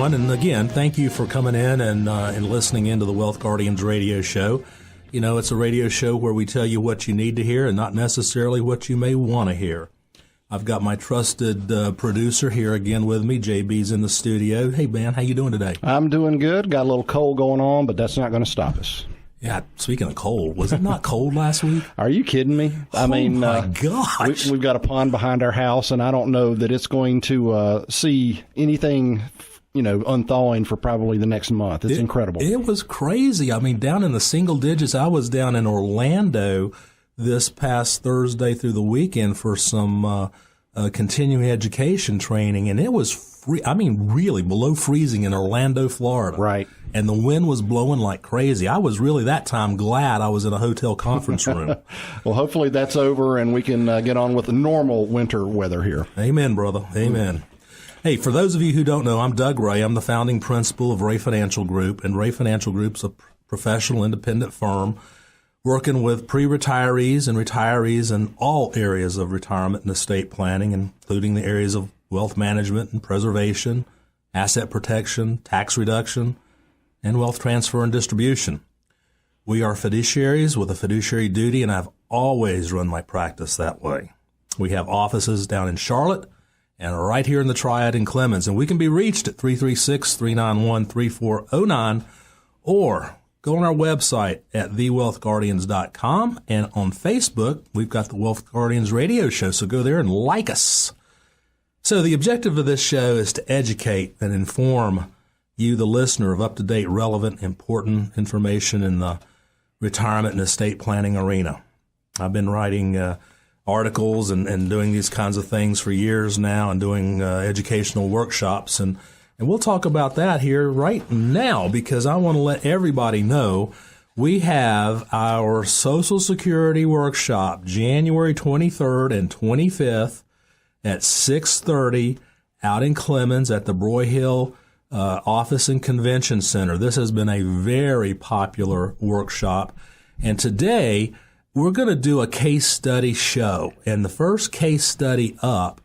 everyone. And again, thank you for coming in and listening into the Wealth Guardians radio show. You know, it's a radio show where we tell you what you need to hear and not necessarily what you may want to hear. I've got my trusted producer here again with me. JB's in the studio. Hey, man, how you doing today? I'm doing good. Got a little cold going on, but that's not going to stop us. Yeah, speaking of cold, was it not cold last week? Are you kidding me? I mean, my gosh. We've got a pond behind our house, and I don't know that it's going to see anything, unthawing for probably the next month. It's incredible. It was crazy. I mean, down in the single digits. I was down in Orlando this past Thursday through the weekend for some continuing education training, and it was really below freezing in Orlando, Florida. Right. And the wind was blowing like crazy. I was really that time glad I was in a hotel conference room. Well, hopefully that's over and we can get on with the normal winter weather here. Amen, brother. Amen. Hey, for those of you who don't know, I'm Doug Ray. I'm the founding principal of Ray Financial Group, and Ray Financial Group's a professional independent firm working with pre-retirees and retirees in all areas of retirement and estate planning, including the areas of wealth management and preservation, asset protection, tax reduction, and wealth transfer and distribution. We are fiduciaries with a fiduciary duty, and I've always run my practice that way. We have offices down in Charlotte and right here in the Triad in Clemens, and we can be reached at 336-391-3409 or go on our website at thewealthguardians.com, and on Facebook, we've got the Wealth Guardians radio show, so go there and like us. So the objective of this show is to educate and inform you, the listener, of up-to-date, relevant, important information in the retirement and estate planning arena. I've been writing articles and doing these kinds of things for years now, and doing educational workshops, and we'll talk about that here right now, because I want to let everybody know we have our Social Security workshop January 23rd and 25th at 6:30 out in Clemens at the Broyhill Office and Convention Center. This has been a very popular workshop, and today we're going to do a case study show. And the first case study up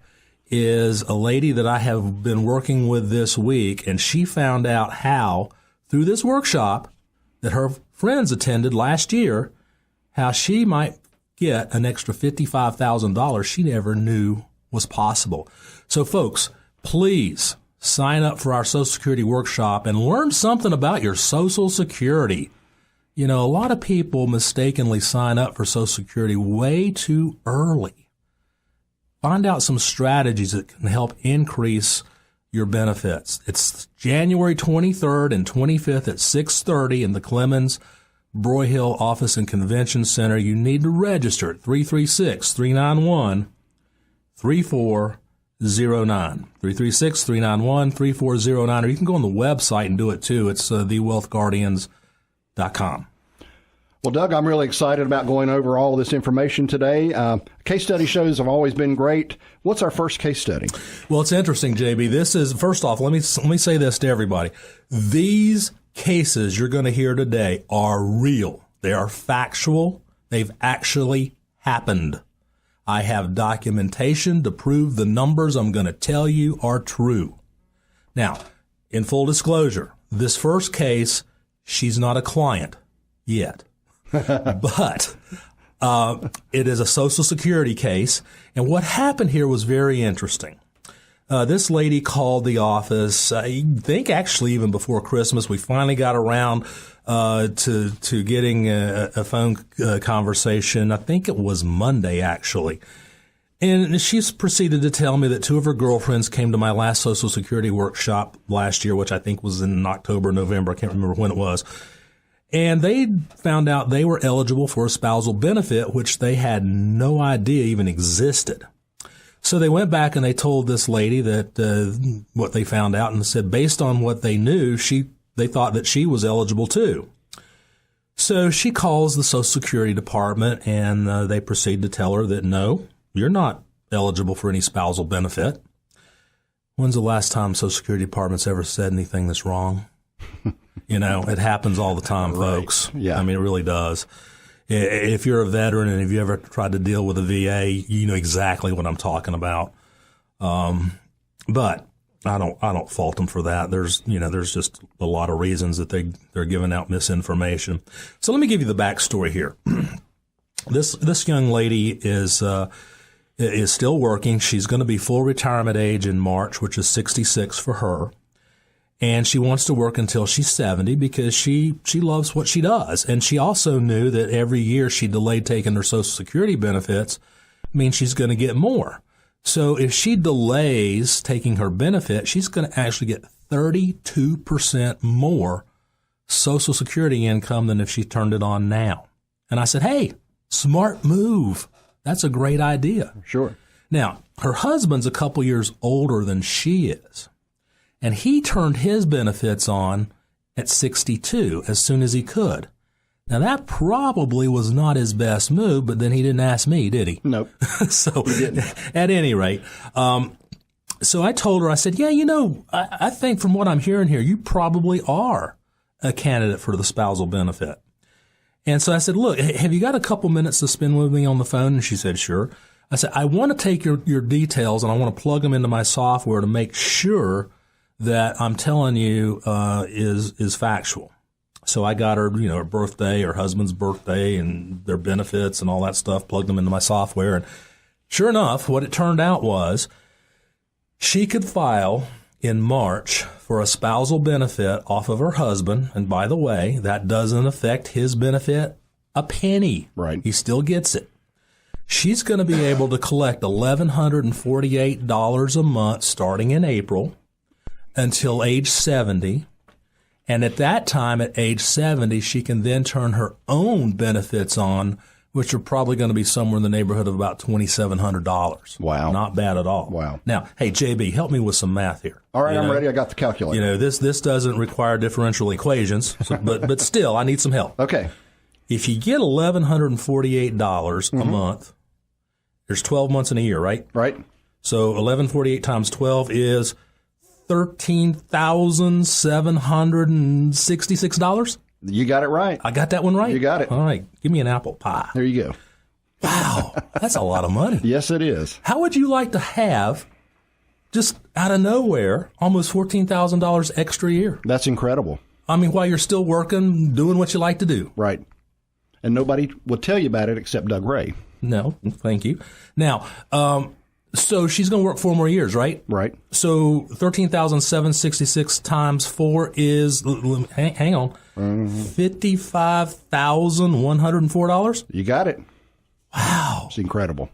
is a lady that I have been working with this week, and she found out how, through this workshop that her friends attended last year, how she might get an extra $55,000 she never knew was possible. So, folks, please sign up for our Social Security workshop and learn something about your Social Security. You know, a lot of people mistakenly sign up for Social Security way too early. Find out some strategies that can help increase your benefits. It's January 23rd and 25th at 6:30 in the Clemens Broyhill Office and Convention Center. You need to register at 336-391-3409. 336-391-3409, or you can go on the website and do it too. It's thewealthguardians.com. Well, Doug, I'm really excited about going over all of this information today. Case study shows have always been great. What's our first case study? Well, it's interesting, JB. This is, first off, let me say this to everybody. These cases you're going to hear today are real. They are factual. They've actually happened. I have documentation to prove the numbers I'm going to tell you are true. Now, in full disclosure, this first case, she's not a client yet. But it is a Social Security case, and what happened here was very interesting. This lady called the office, I think actually even before Christmas. We finally got around to getting a phone conversation. I think it was Monday, actually. And she proceeded to tell me that two of her girlfriends came to my last Social Security workshop last year, which I think was in October, November. I can't remember when it was. And they found out they were eligible for a spousal benefit, which they had no idea even existed. So they went back and they told this lady that what they found out, and said based on what they knew, they thought that she was eligible too. So she calls the Social Security Department, and they proceed to tell her that no, you're not eligible for any spousal benefit. When's the last time Social Security Department's ever said anything that's wrong? You know, it happens all the time, folks. Right. Yeah. I mean, it really does. If you're a veteran and if you ever tried to deal with a VA, you know exactly what I'm talking about. But I don't fault them for that. There's just a lot of reasons that they're giving out misinformation. So let me give you the backstory here. This young lady is still working. She's going to be full retirement age in March, which is 66 for her. And she wants to work until she's 70 because she loves what she does. And she also knew that every year she delayed taking her Social Security benefits means she's going to get more. So if she delays taking her benefit, she's going to actually get 32% more Social Security income than if she turned it on now. And I said, hey, smart move. That's a great idea. Sure. Now, her husband's a couple years older than she is. And he turned his benefits on at 62 as soon as he could. Now, that probably was not his best move, but then he didn't ask me, did he? Nope. So, at any rate, so I told her, I said, yeah, I think from what I'm hearing here, you probably are a candidate for the spousal benefit. And so I said, look, have you got a couple minutes to spend with me on the phone? And she said, sure. I said, I want to take your details and I want to plug them into my software to make sure that I'm telling you is factual. So I got her, her birthday, her husband's birthday, and their benefits and all that stuff, plugged them into my software. And sure enough, what it turned out was she could file in March for a spousal benefit off of her husband. And by the way, that doesn't affect his benefit a penny. Right. He still gets it. She's going to be able to collect $1,148 a month starting in April until age 70. And at that time, at age 70, she can then turn her own benefits on, which are probably going to be somewhere in the neighborhood of about $2,700. Wow. Not bad at all. Wow. Now, hey, JB, help me with some math here. All right, I'm ready. I got the calculator. This doesn't require differential equations, but still, I need some help. Okay. If you get $1,148 a month, there's 12 months in a year, right? Right. So 1,148 times 12 is $13,766. You got it right. I got that one right? You got it. All right. Give me an apple pie. There you go. Wow. That's a lot of money. Yes, it is. How would you like to have, just out of nowhere, almost $14,000 extra a year? That's incredible. I mean, while you're still working, doing what you like to do. Right. And nobody will tell you about it except Doug Ray. No, thank you. Now, so she's going to work 4 more years, right? Right. So 13,766 times 4 is, hang on, $55,104? You got it. Wow. It's incredible.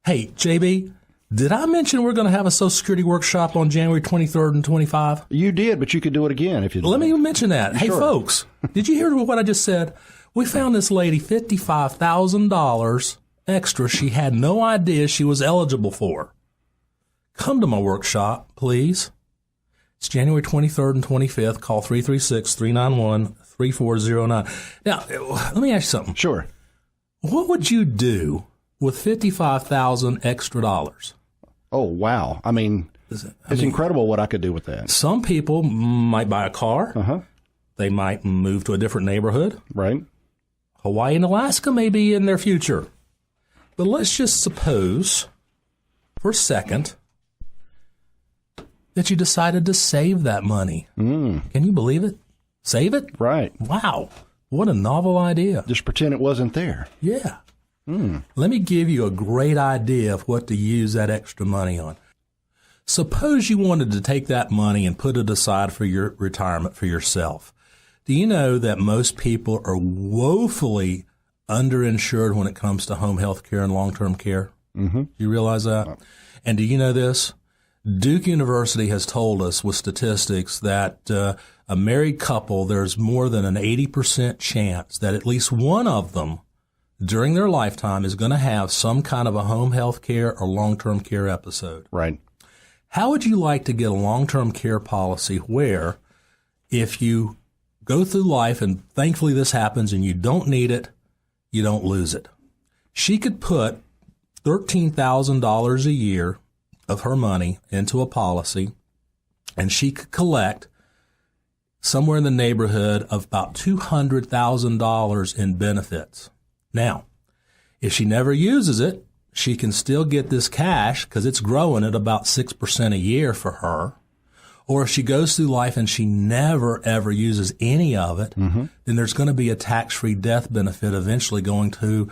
Hey, JB, did I mention we're going to have a Social Security workshop on January 23rd and 25? You did, but you could do it again if you Let me mention that. Hey, Sure. folks, did you hear what I just said? We found this lady $55,000 extra she had no idea she was eligible for. Come to my workshop, please. It's January 23rd and 25th. Call 336-391-3409. Now, let me ask you something. Sure. What would you do with $55,000 extra dollars? Oh, wow. I mean, it's incredible what I could do with that. Some people might buy a car. Uh-huh. They might move to a different neighborhood. Right. Hawaii and Alaska may be in their future. But let's just suppose for a second that you decided to save that money. Can you believe it? Save it? Right. Wow. What a novel idea. Just pretend it wasn't there. Yeah. Let me give you a great idea of what to use that extra money on. Suppose you wanted to take that money and put it aside for your retirement for yourself. Do you know that most people are woefully underinsured when it comes to home health care and long-term care? Mm-hmm. Do you realize that? And do you know this? Duke University has told us with statistics that a married couple, there's more than an 80% chance that at least one of them during their lifetime is going to have some kind of a home health care or long-term care episode. Right. How would you like to get a long-term care policy where if you go through life and thankfully this happens and you don't need it, you don't lose it? She could put $13,000 a year of her money into a policy and she could collect somewhere in the neighborhood of about $200,000 in benefits. Now, if she never uses it, she can still get this cash because it's growing at about 6% a year for her. Or if she goes through life and she never, ever uses any of it, then there's going to be a tax-free death benefit eventually going to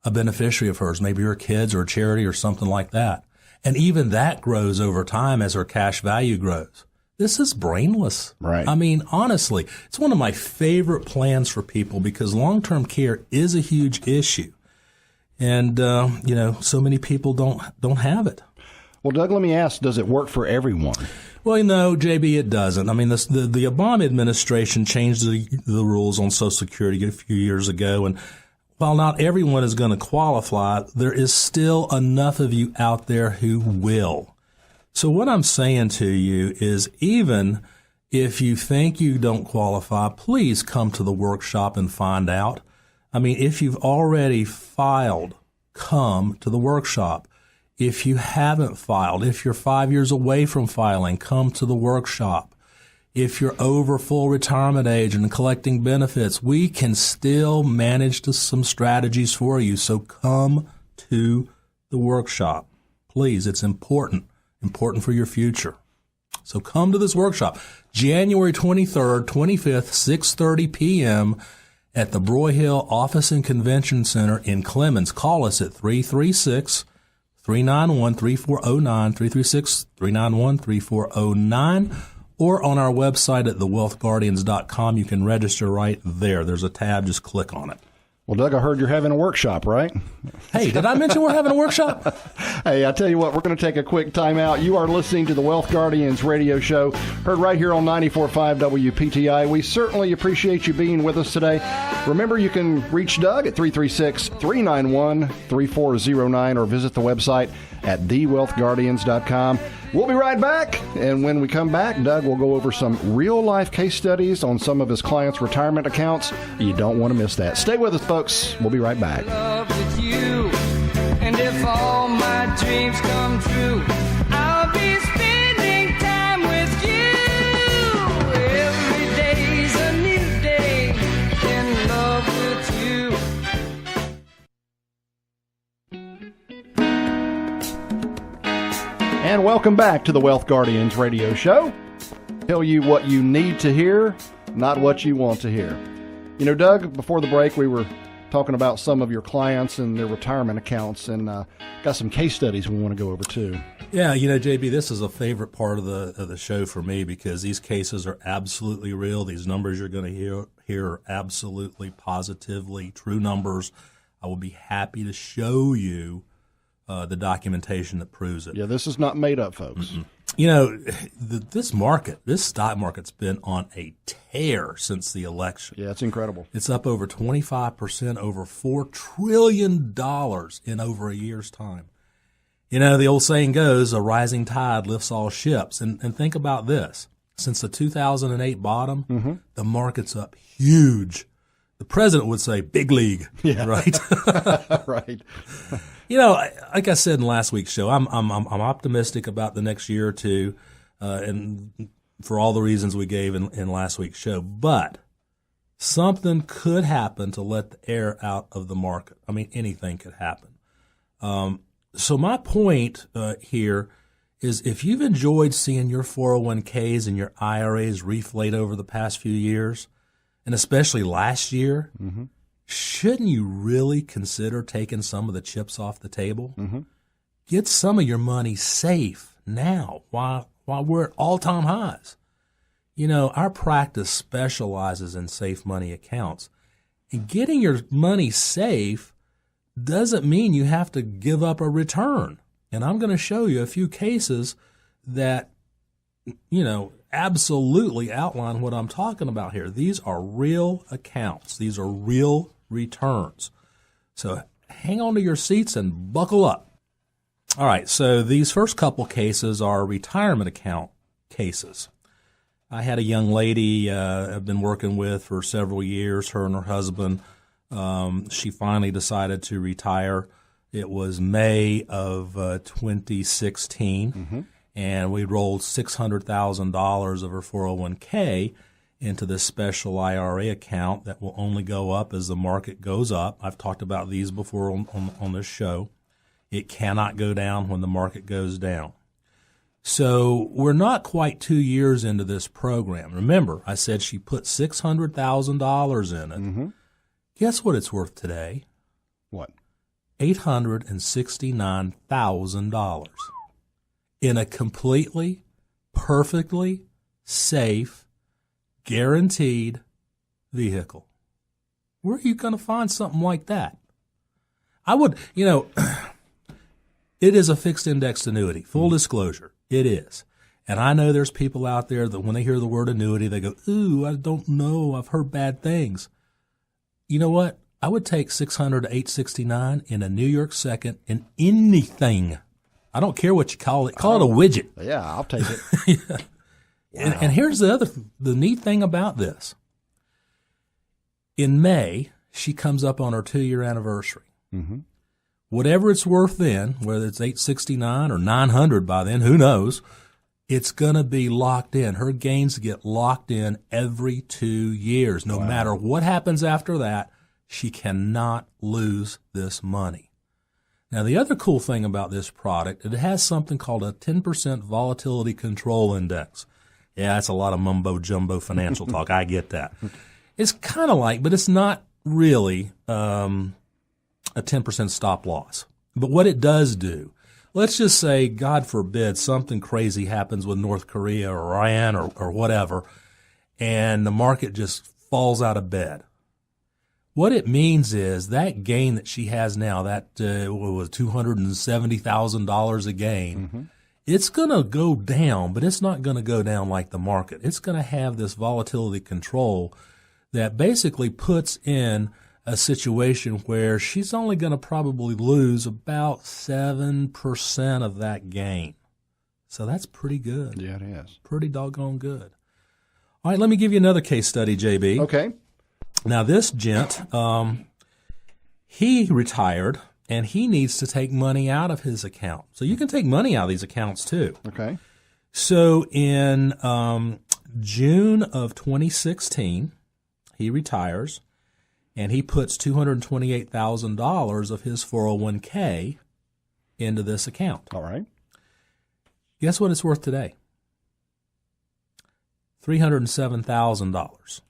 a beneficiary of hers, maybe her kids or a charity or something like that. And even that grows over time as her cash value grows. This is brainless. Right. I mean, honestly, it's one of my favorite plans for people because long-term care is a huge issue. And, so many people don't have it. Well, Doug, let me ask, does it work for everyone? Well, no, JB, it doesn't. I mean, the Obama administration changed the rules on Social Security a few years ago, and while not everyone is going to qualify, there is still enough of you out there who will. So what I'm saying to you is even if you think you don't qualify, please come to the workshop and find out. I mean, if you've already filed, come to the workshop. If you haven't filed, if you're 5 years away from filing, come to the workshop. If you're over full retirement age and collecting benefits, we can still manage some strategies for you. So come to the workshop. Please, it's important for your future. So come to this workshop, January 23rd, 25th, 6:30 p.m. at the Broyhill Office and Convention Center in Clemens. Call us at 336-391-3409, 336-391-3409, or on our website at thewealthguardians.com. You can register right there. There's a tab. Just click on it. Well, Doug, I heard you're having a workshop, right? Hey, did I mention we're having a workshop? Hey, I tell you what, we're going to take a quick time out. You are listening to the Wealth Guardians radio show, heard right here on 94.5 WPTI. We certainly appreciate you being with us today. Remember, you can reach Doug at 336-391-3409 or visit the website at thewealthguardians.com. We'll be right back, and when we come back, Doug will go over some real-life case studies on some of his clients' retirement accounts. You don't want to miss that. Stay with us, folks. We'll be right back. With you, and if all my dreams come true, I'll be spending time with you. Every day's a new day in love with you. And welcome back to the Wealth Guardians radio show. Tell you what you need to hear, not what you want to hear. You know, Doug, before the break, we were talking about some of your clients and their retirement accounts, and got some case studies we want to go over too. Yeah, JB, this is a favorite part of the show for me because these cases are absolutely real. These numbers you're going to hear are absolutely, positively true numbers. I will be happy to show you the documentation that proves it. Yeah, this is not made up, folks. This stock market's been on a tear since the election. Yeah, it's incredible. It's up over 25%, over $4 trillion in over a year's time. The old saying goes, a rising tide lifts all ships. And think about this. Since the 2008 bottom, the market's up huge. The president would say big league, right? Right. Like I said in last week's show, I'm optimistic about the next year or two, and for all the reasons we gave in last week's show. But something could happen to let the air out of the market. I mean, anything could happen. So my point here is if you've enjoyed seeing your 401ks and your IRAs reflate over the past few years, and especially last year, shouldn't you really consider taking some of the chips off the table? Get some of your money safe now while we're at all-time highs. Our practice specializes in safe money accounts. And getting your money safe doesn't mean you have to give up a return. And I'm going to show you a few cases that, absolutely outline what I'm talking about here. These are real accounts. These are real returns. So hang on to your seats and buckle up. All right, so these first couple cases are retirement account cases. I had a young lady I've been working with for several years, her and her husband. She finally decided to retire. It was May of 2016, and we rolled $600,000 of her 401k into this special IRA account that will only go up as the market goes up. I've talked about these before on this show. It cannot go down when the market goes down. So we're not quite 2 years into this program. Remember, I said she put $600,000 in it. Mm-hmm. Guess what it's worth today? What? $869,000 in a completely, perfectly safe, guaranteed vehicle. Where are you going to find something like that? I would, it is a fixed indexed annuity. Full disclosure, it is. And I know there's people out there that when they hear the word annuity, they go, ooh, I don't know. I've heard bad things. You know what? I would take 600 to 869 in a New York second in anything. I don't care what you call it. Call it a widget. Yeah, I'll take it. Yeah. Wow. And here's the neat thing about this. In May, she comes up on her 2-year anniversary. Mm-hmm. Whatever it's worth then, whether it's 869 or 900 by then, who knows, it's going to be locked in. Her gains get locked in every 2 years. No matter what happens after that, she cannot lose this money. Now, the other cool thing about this product, it has something called a 10% volatility control index. Yeah, that's a lot of mumbo-jumbo financial talk. I get that. It's kind of like, but it's not really a 10% stop loss. But what it does do, let's just say, God forbid, something crazy happens with North Korea or Iran or whatever, and the market just falls out of bed. What it means is that gain that she has now, that was $270,000 a gain, it's going to go down, but it's not going to go down like the market. It's going to have this volatility control that basically puts in a situation where she's only going to probably lose about 7% of that gain. So that's pretty good. Yeah, it is. Pretty doggone good. All right, let me give you another case study, JB. Okay. Now, this gent, he retired, and he needs to take money out of his account. So you can take money out of these accounts, too. Okay. So in June of 2016, he retires, and he puts $228,000 of his 401k into this account. All right. Guess what it's worth today? $307,000.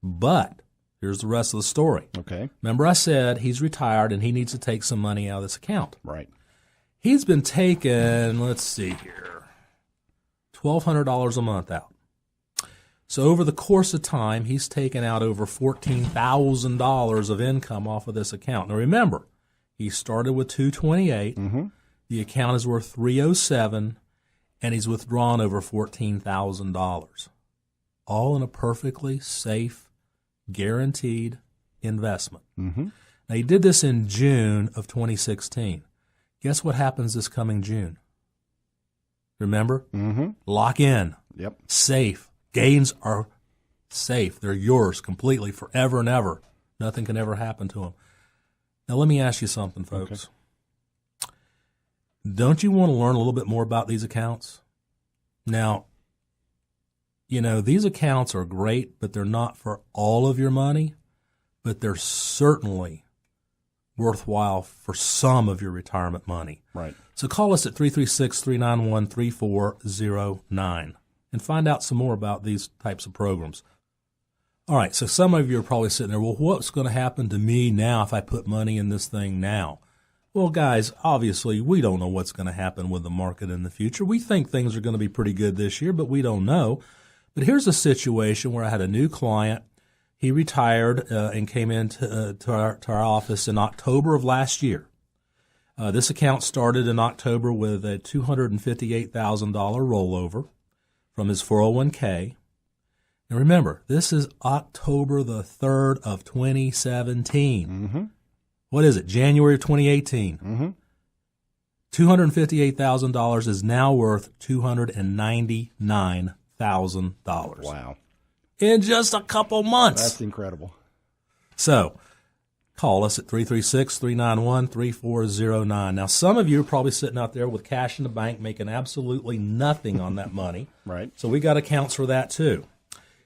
But here's the rest of the story. Okay. Remember I said he's retired and he needs to take some money out of this account. Right. He's been taking, let's see here, $1,200 a month out. So over the course of time, he's taken out over $14,000 of income off of this account. Now remember, he started with $228. Mm-hmm. The account is worth $307, and he's withdrawn over $14,000. All in a perfectly safe, guaranteed investment. Mm-hmm. Now, he did this in June of 2016. Guess what happens this coming June? Remember? Mm-hmm. Lock in. Yep. Safe. Gains are safe. They're yours completely forever and ever. Nothing can ever happen to them. Now, let me ask you something, folks. Okay. Don't you want to learn a little bit more about these accounts? Now, these accounts are great, but they're not for all of your money, but they're certainly worthwhile for some of your retirement money. Right. So call us at 336-391-3409 and find out some more about these types of programs. All right, so some of you are probably sitting there, well, what's going to happen to me now if I put money in this thing now? Well, guys, obviously, we don't know what's going to happen with the market in the future. We think things are going to be pretty good this year, but we don't know. But here's a situation where I had a new client. He retired and came into to our office in October of last year. This account started in October with a $258,000 rollover from his 401k. And remember, this is October the 3rd of 2017. Mm-hmm. What is it? January of 2018. Mm-hmm. $258,000 is now worth $299,000. Wow. In just a couple months. That's incredible. So call us at 336-391-3409. Now, some of you are probably sitting out there with cash in the bank making absolutely nothing on that money. Right. So we got accounts for that too.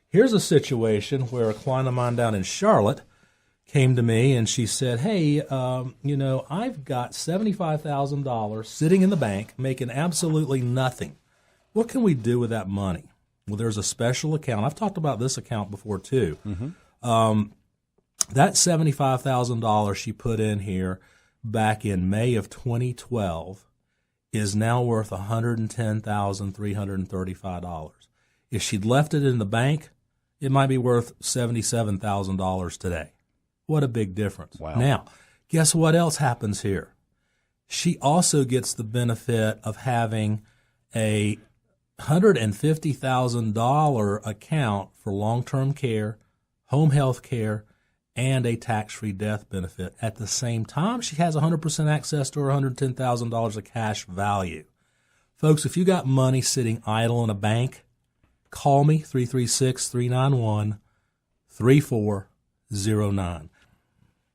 Here's a situation where a client of mine down in Charlotte came to me and she said, hey, I've got $75,000 sitting in the bank making absolutely nothing. What can we do with that money? Well, there's a special account. I've talked about this account before, too. That $75,000 she put in here back in May of 2012 is now worth $110,335. If she'd left it in the bank, it might be worth $77,000 today. What a big difference. Wow. Now, guess what else happens here? She also gets the benefit of having a $150,000 account for long-term care, home health care, and a tax-free death benefit. At the same time, she has 100% access to her $110,000 of cash value. Folks, if you got money sitting idle in a bank, call me, 336-391-3409.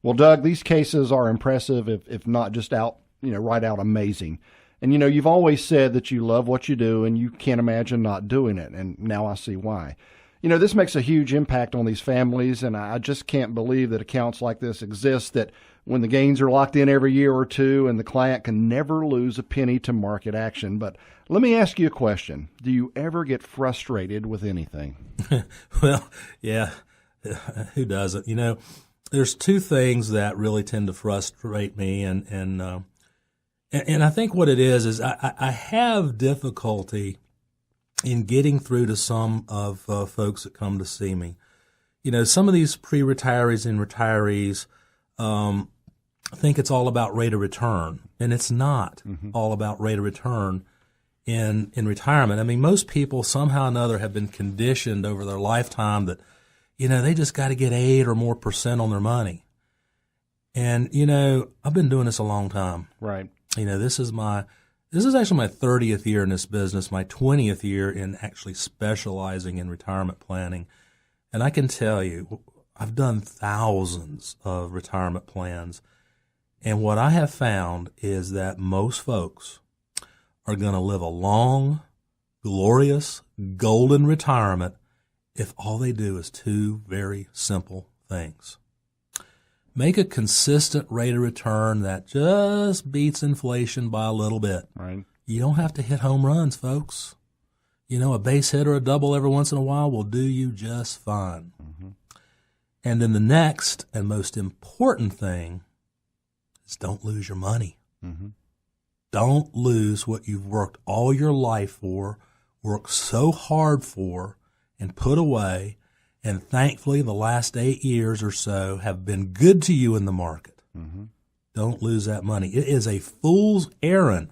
Well, Doug, these cases are impressive, if not just right out amazing. And, you've always said that you love what you do and you can't imagine not doing it. And now I see why. This makes a huge impact on these families, and I just can't believe that accounts like this exist, that when the gains are locked in every year or two and the client can never lose a penny to market action. But let me ask you a question. Do you ever get frustrated with anything? Well, yeah, who doesn't? There's two things that really tend to frustrate me, and I think what it is I have difficulty in getting through to some of folks that come to see me. Some of these pre-retirees and retirees think it's all about rate of return, and it's not all about rate of return in retirement. I mean, most people somehow or another have been conditioned over their lifetime that, they just got to get 8 or more % on their money. And, I've been doing this a long time. Right. This is actually my 30th year in this business, my 20th year in actually specializing in retirement planning. And I can tell you, I've done thousands of retirement plans. And what I have found is that most folks are going to live a long, glorious, golden retirement if all they do is two very simple things. Make a consistent rate of return that just beats inflation by a little bit. Right. You don't have to hit home runs, folks. A base hit or a double every once in a while will do you just fine. And then the next and most important thing is don't lose your money. Don't lose what you've worked all your life for, worked so hard for, and put away. And thankfully, the last 8 years or so have been good to you in the market. Don't lose that money. It is a fool's errand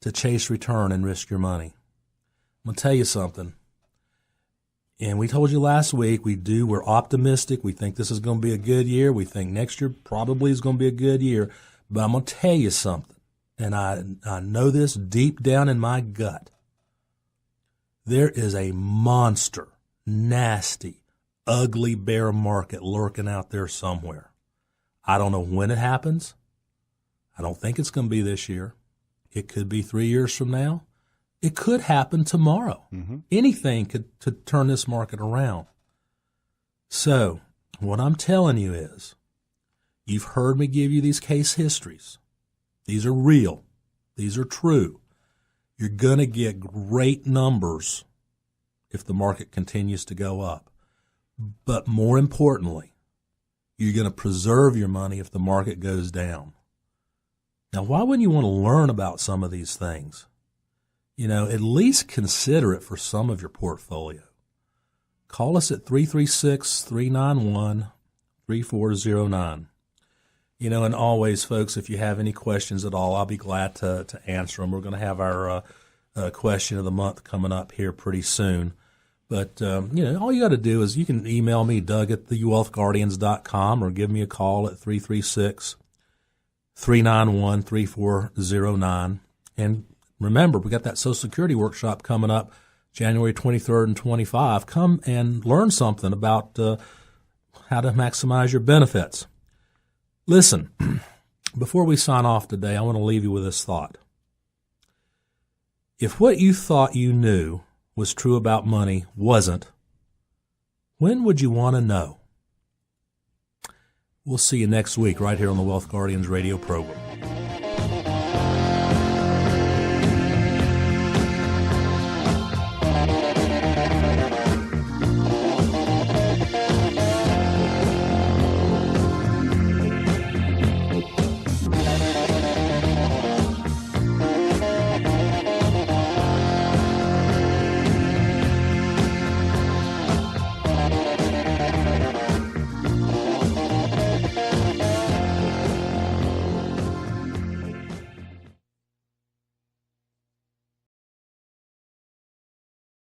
to chase return and risk your money. I'm going to tell you something. And we told you last week, we're optimistic. We think this is going to be a good year. We think next year probably is going to be a good year. But I'm going to tell you something. And I know this deep down in my gut. There is a monster, nasty, ugly bear market lurking out there somewhere. I don't know when it happens. I don't think it's going to be this year. It could be 3 years from now. It could happen tomorrow. Anything could turn this market around. So what I'm telling you is, you've heard me give you these case histories. These are real. These are true. You're going to get great numbers if the market continues to go up. But more importantly, you're going to preserve your money if the market goes down. Now, why wouldn't you want to learn about some of these things? At least consider it for some of your portfolio. Call us at 336-391-3409. And always, folks, if you have any questions at all, I'll be glad to answer them. We're going to have our question of the month coming up here pretty soon. But, all you got to do is you can email me, Doug@thewealthguardians.com, or give me a call at 336-391-3409. And remember, we got that Social Security workshop coming up January 23rd and 25. Come and learn something about how to maximize your benefits. Listen, before we sign off today, I want to leave you with this thought. If what you thought you knew was true about money wasn't, when would you want to know? We'll see you next week right here on the Wealth Guardians radio program.